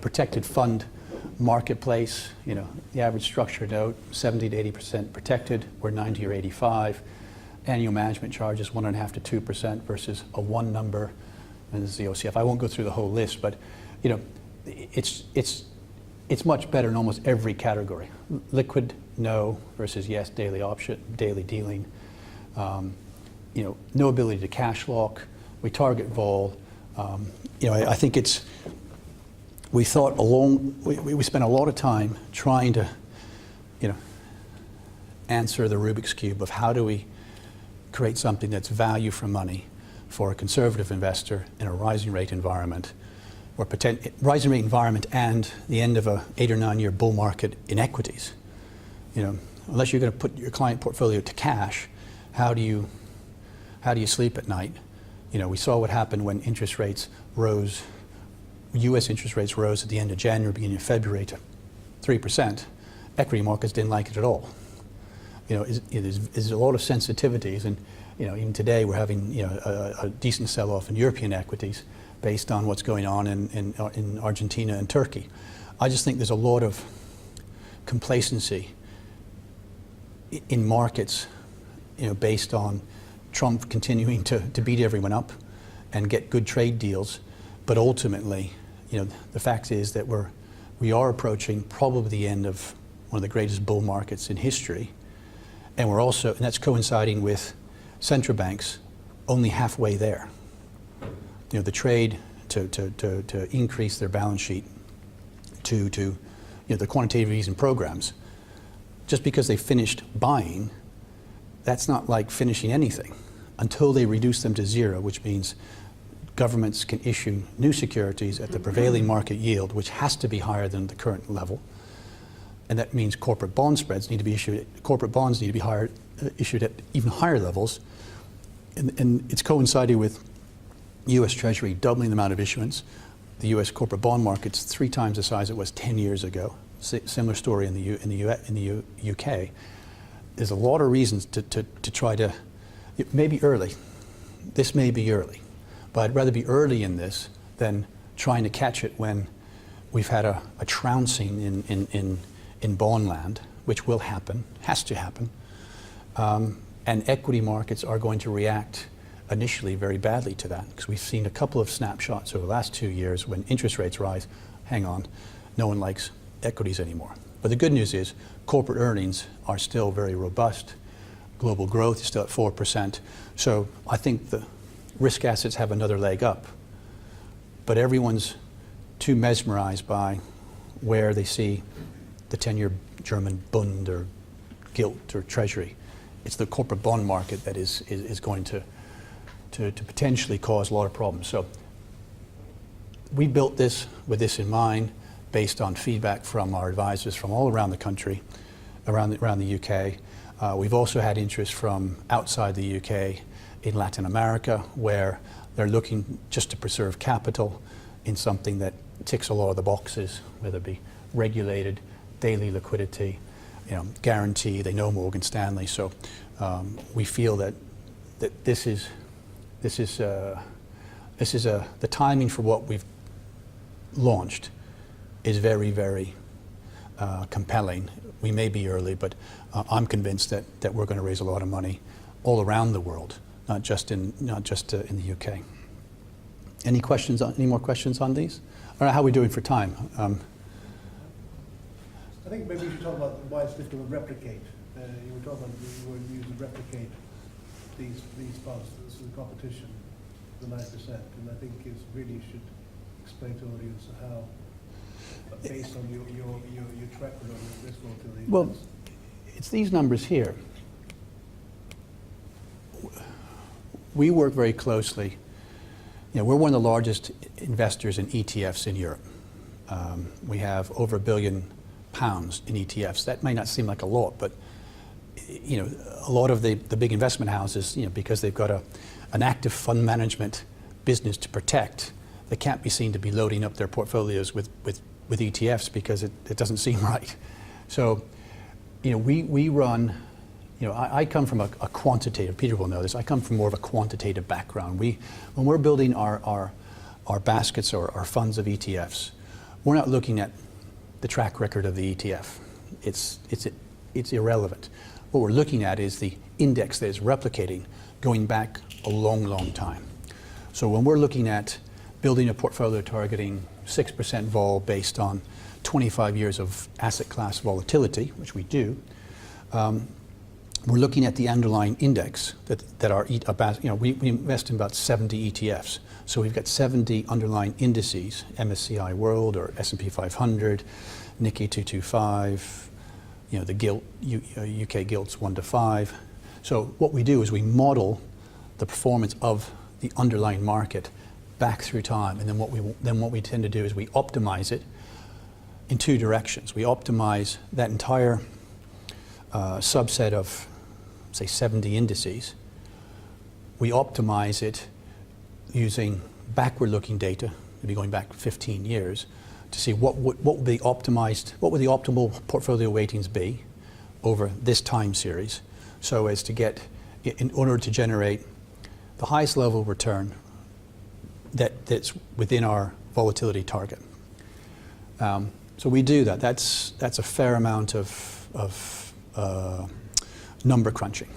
protected fund marketplace. The average structured note 70 to 80% protected. We're 90 or 85. Annual management charges 1.5 to 2% versus a 1 number. And this is the OCF. I won't go through the whole list, but it's much better in almost every category. Liquid, no, versus yes, daily option, daily dealing. No ability to cash lock. We target vol. I think we spent a lot of time trying to, answer the Rubik's Cube of how do we create something that's value for money for a conservative investor in a rising rate environment, or rising rate environment and the end of a 8 or 9 year bull market in equities. Unless you're going to put your client portfolio to cash, how do you sleep at night? We saw what happened when interest rates rose. U.S. interest rates rose at the end of January, beginning of February to 3%. Equity markets didn't like it at all. There's a lot of sensitivities, and even today we're having a decent sell-off in European equities based on what's going on in Argentina and Turkey. I just think there's a lot of complacency in markets, based on Trump continuing to beat everyone up and get good trade deals, but ultimately, the fact is that we are approaching probably the end of one of the greatest bull markets in history, and that's coinciding with central banks only halfway there. The trade to increase their balance sheet, to the quantitative easing programs, just because they finished buying, that's not like finishing anything. until they reduce them to zero, which means governments can issue new securities at the prevailing market yield, which has to be higher than the current level. And that means corporate bond spreads need to be issued, corporate bonds need to be issued at even higher levels. And it's coinciding with US Treasury doubling the amount of issuance. The US corporate bond market's 3 times the size it was 10 years ago. Similar story in the UK. There's a lot of reasons to try to, it may be early. This may be early. But I'd rather be early in this than trying to catch it when we've had a trouncing in bond land, which will happen, has to happen. And equity markets are going to react initially very badly to that, because we've seen a couple of snapshots over the last 2 years when interest rates rise. Hang on, no one likes equities anymore. But the good news is corporate earnings are still very robust. Global growth is still at 4%. So I think the risk assets have another leg up. But everyone's too mesmerized by where they see the 10-year German Bund or gilt or treasury. It's the corporate bond market that is going to potentially cause a lot of problems. So we built this with this in mind, based on feedback from our advisors from all around the country, around the UK. We've also had interest from outside the UK in Latin America, where they're looking just to preserve capital in something that ticks a lot of the boxes, whether it be regulated, daily liquidity, guarantee. They know Morgan Stanley, so we feel that this is the timing for what we've launched is very, very compelling. We may be early, but I'm convinced that we're going to raise a lot of money all around the world, not just in the UK. Any questions? Any more questions on these? All right, how are we doing for time? I think maybe we should talk about why it's difficult to replicate. You were talking about you were using to replicate these funds, this is the competition, the 9%, and I think it's really should explain to the audience how, based on your track record on this volatility. Well, it's these numbers here. We work very closely. We're one of the largest investors in ETFs in Europe. We have over £1 billion in ETFs. That may not seem like a lot, but a lot of the big investment houses, because they've got an active fund management business to protect, they can't be seen to be loading up their portfolios with ETFs because it doesn't seem right. So, we run. I come from a quantitative. Peter will know this. I come from more of a quantitative background. When we're building our baskets or our funds of ETFs, we're not looking at the track record of the ETF. It's irrelevant. What we're looking at is the index that is replicating going back a long, long time. So when we're looking at building a portfolio targeting 6% vol based on 25 years of asset class volatility, which we do, we're looking at the underlying index that are, we invest in about 70 ETFs. So we've got 70 underlying indices, MSCI World or S&P 500, Nikkei 225, the gilt, UK gilts 1 to 5. So what we do is we model the performance of the underlying market back through time, and then what we tend to do is we optimize it in 2 directions. We optimize that entire subset of, say, 70 indices. We optimize it using backward-looking data, maybe going back 15 years, to see what would the optimal portfolio weightings be over this time series, so as to get, in order to generate the highest level of return that's within our volatility target. So we do that. That's a fair amount of number crunching.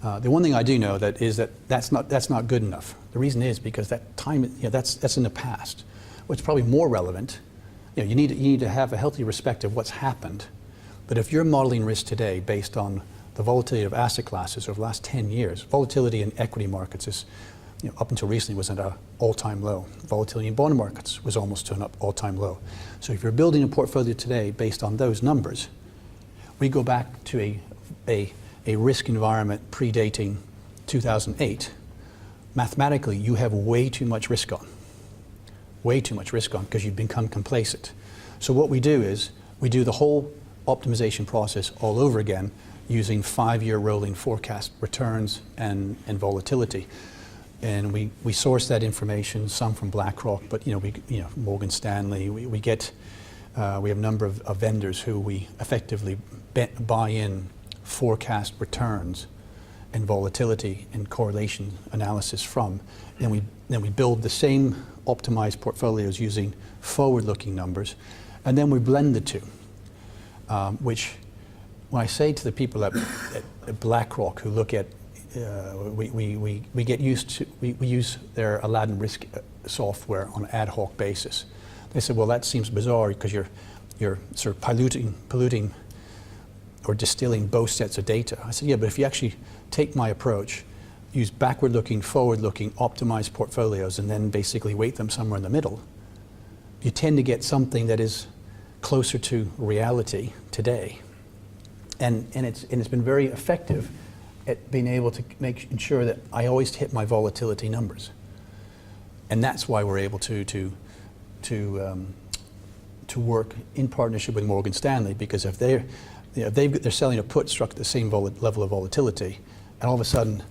The one thing I do know that's not good enough. The reason is because that time, that's in the past. What's probably more relevant, you need to have a healthy respect of what's happened. But if you're modeling risk today based on the volatility of asset classes over the last 10 years, volatility in equity markets is, up until recently was at an all-time low. Volatility in bond markets was almost to an all-time low. So if you're building a portfolio today based on those numbers, we go back to a risk environment predating 2008, mathematically you have way too much risk on. Way too much risk on because you've become complacent. So what we do is we do the whole optimization process all over again using 5-year rolling forecast returns and volatility. And we source that information, some from BlackRock, but Morgan Stanley. We have a number of vendors who we effectively buy in forecast returns and volatility and correlation analysis from. And then we build the same optimized portfolios using forward-looking numbers, and then we blend the two. Which, when I say to the people at BlackRock who look at, we get used to, we use their Aladdin risk software on an ad hoc basis. They said, well, that seems bizarre because you're sort of polluting or distilling both sets of data. I said, yeah, but if you actually take my approach, use backward-looking, forward-looking, optimized portfolios, and then basically weight them somewhere in the middle, you tend to get something that is closer to reality today. And it's been very effective at being able to ensure that I always hit my volatility numbers. And that's why we're able to work in partnership with Morgan Stanley, because if they're selling a put struck at the same level of volatility, and all of a sudden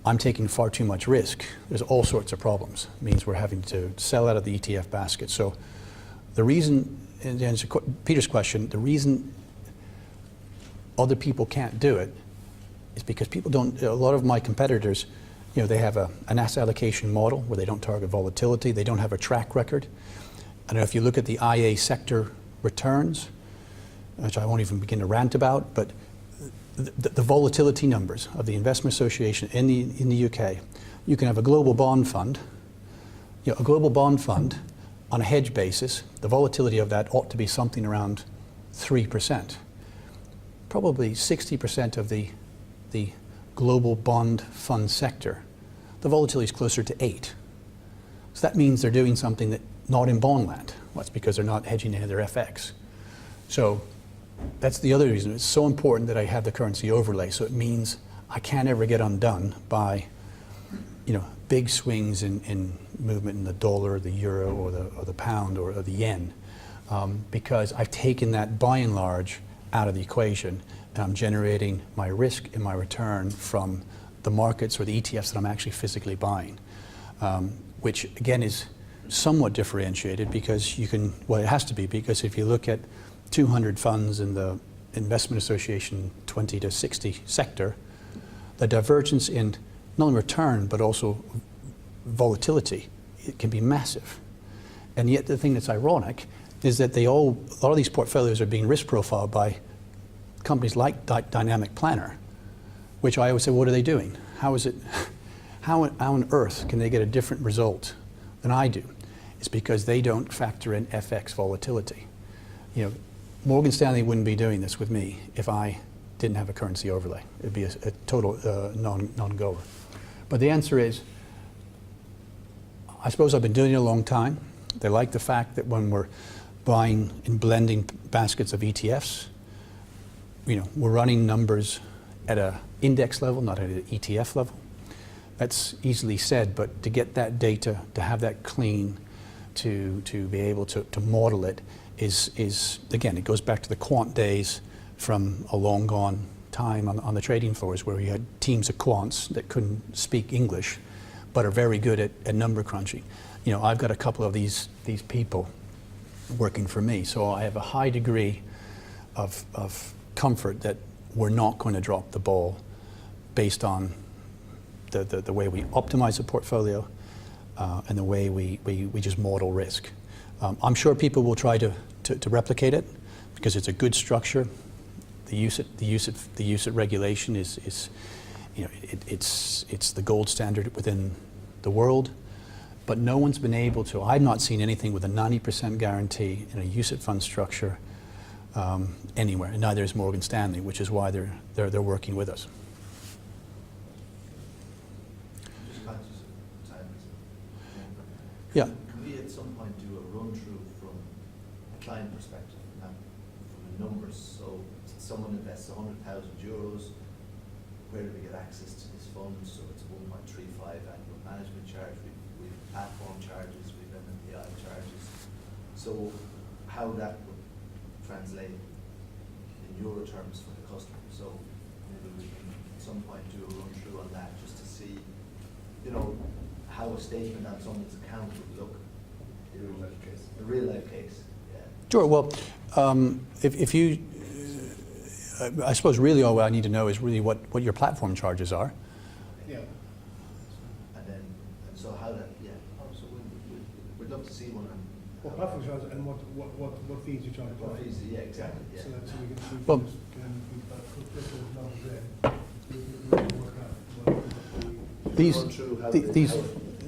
I'm taking far too much risk, there's all sorts of problems. It means we're having to sell out of the ETF basket. So the reason, and to answer Peter's question, the reason other people can't do it is because people don't, a lot of my competitors, they have an asset allocation model where they don't target volatility, they don't have a track record. I don't know if you look at the IA sector returns, which I won't even begin to rant about, but the volatility numbers of the Investment Association in the UK, you can have a global bond fund, a global bond fund on a hedge basis, the volatility of that ought to be something around 3%. Probably 60% of the global bond fund sector, the volatility is closer to 8. So that means they're doing something that not in bond land. Well, that's because they're not hedging their FX. So that's the other reason. It's so important that I have the currency overlay. So it means I can't ever get undone by, big swings in movement in the dollar, the euro, or the pound, or the yen, because I've taken that by and large out of the equation, and I'm generating my risk and my return from the markets or the ETFs that I'm actually physically buying, which again is somewhat differentiated because it has to be, because if you look at 200 funds in the Investment Association 20 to 60 sector, the divergence in not only return but also volatility, it can be massive. And yet the thing that's ironic is that a lot of these portfolios are being risk profiled by companies like Dynamic Planner, which I always say, what are they doing? How on earth can they get a different result than I do? It's because they don't factor in FX volatility. Morgan Stanley wouldn't be doing this with me if I didn't have a currency overlay. It'd be a total non-goer. But the answer is, I suppose I've been doing it a long time. They like the fact that when we're buying and blending baskets of ETFs, we're running numbers at an index level, not at an ETF level. That's easily said, but to get that data, to have that clean, to be able to model it is again, it goes back to the quant days from a long gone time on the trading floors where we had teams of quants that couldn't speak English but are very good at number crunching. I've got a couple of these people working for me, so I have a high degree of comfort that we're not going to drop the ball based on the way we optimize the portfolio and the way we just model risk. I'm sure people will try to replicate it because it's a good structure. The UCITS regulation is it's the gold standard within the world, but no one's been able to. I've not seen anything with a 90% guarantee in a UCITS fund structure anywhere, and neither is Morgan Stanley, which is why they're working with us. Just conscious of time. Yeah. Can we at some point do a run through from a client perspective, not from the numbers? So someone invests €100,000. where do we get access to this fund? So it's a 1.35 annual management charge. We've platform charges, we've MPI charges. So how that would translate in euro terms for the customer. So maybe we can at some point do a run through on that just to see, you know, how a statement on someone's account would look. The real life case. The real life case, yeah. Sure. Well, if you, I suppose really all I need to know is really what your platform charges are. Yeah. And so how that, yeah. So we'd love to see one. What platform charge and what fees you charge? What fees, yeah, exactly, yeah. So that we can Well- just put those numbers in. We can work out what These, Run through how th- they- these, how-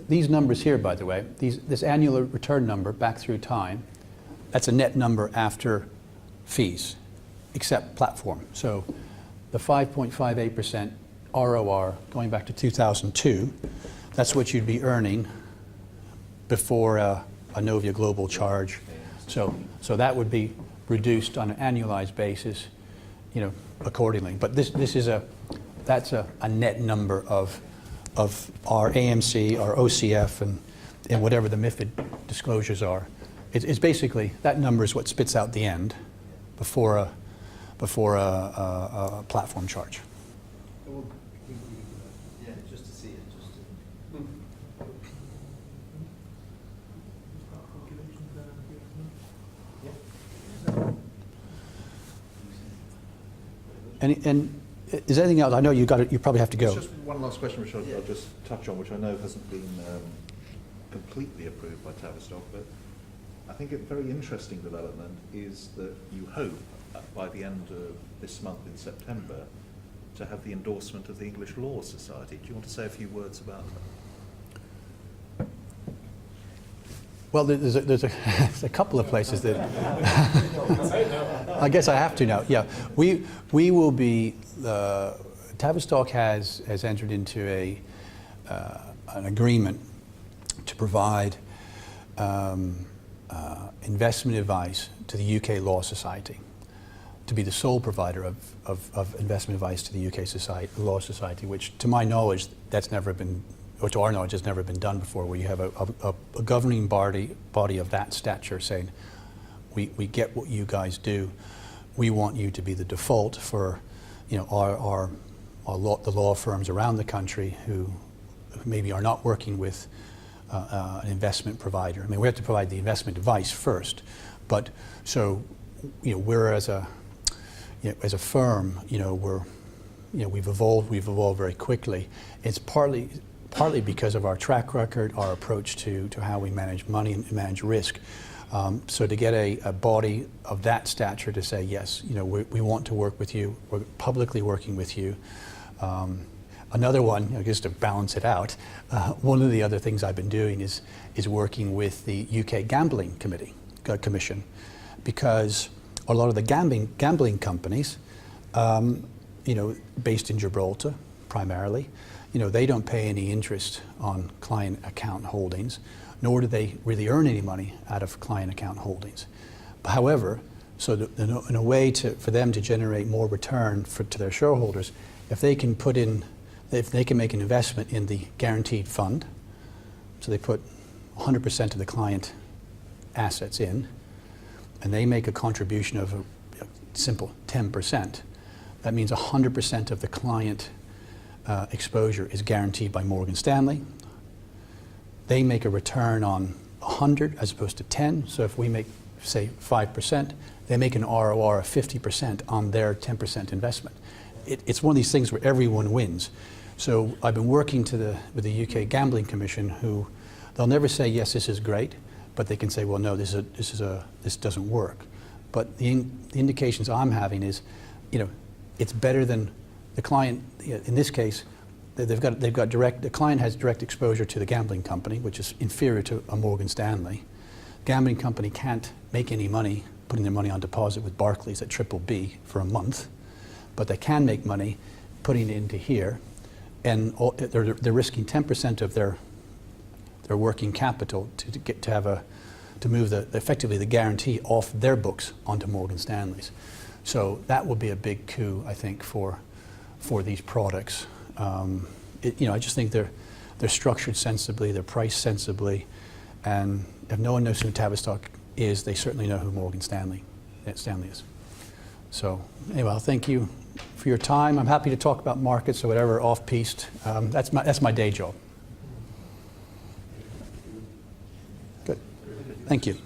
these numbers here, by the way, this annual return number back through time, that's a net number after fees, except platform. So the 5.58% ROR going back to 2002, that's what you'd be earning before a Novia Global charge. So that would be reduced on an annualized basis, you know, accordingly. But that's a net number of our AMC, our OCF, and whatever the MiFID disclosures are. It's basically, that number is what spits out the end before a platform charge. Yeah, just to see it, just to. And is there anything else? I know you probably have to go. There's just one last question which I'll just touch on, which I know hasn't been completely approved by Tavistock, but I think a very interesting development is that you hope by the end of this month in September to have the endorsement of the English Law Society. Do you want to say a few words about that? Well, there's a couple of places that I guess I have to now. Yeah, we will be. Tavistock has entered into an agreement to provide investment advice to the UK Law Society, to be the sole provider of investment advice to the UK Law Society, which, to my knowledge, that's never been. Or to our knowledge, has never been done before, where you have a governing body of that stature saying, we get what you guys do. We want you to be the default for, you know, the law firms around the country who maybe are not working with an investment provider. I mean, we have to provide the investment advice first, but so, you know, we're as a firm, you know, we've evolved very quickly. It's partly because of our track record, our approach to how we manage money and manage risk. So to get a body of that stature to say, yes, you know, we want to work with you, we're publicly working with you. Another one, you know, just to balance it out, one of the other things I've been doing is working with the UK Gambling Commission, because a lot of the gambling companies, you know, based in Gibraltar primarily, you know, they don't pay any interest on client account holdings, nor do they really earn any money out of client account holdings. However, so in a way for them to generate more return to their shareholders, if they can make an investment in the guaranteed fund, so they put 100% of the client assets in, and they make a contribution of a simple 10%, that means 100% of the client exposure is guaranteed by Morgan Stanley. They make a return on 100 as opposed to 10. So if we make, say, 5%, they make an ROR of 50% on their 10% investment. It's one of these things where everyone wins. So I've been working with the UK Gambling Commission, who they'll never say, yes, this is great, but they can say, well, no, this doesn't work. But the indications I'm having is, you know, it's better than the client. In this case, the client has direct exposure to the gambling company, which is inferior to a Morgan Stanley. Gambling company can't make any money putting their money on deposit with Barclays at BBB for a month, but they can make money putting it into here, and they're risking 10% of their working capital to move effectively the guarantee off their books onto Morgan Stanley's. So that will be a big coup, I think, for for these products. I just think they're structured sensibly, they're priced sensibly, and if no one knows who Tavistock is, they certainly know who Morgan Stanley is. So anyway, I'll thank you for your time. I'm happy to talk about markets or whatever off-piste. That's my day job. Good. Thank you.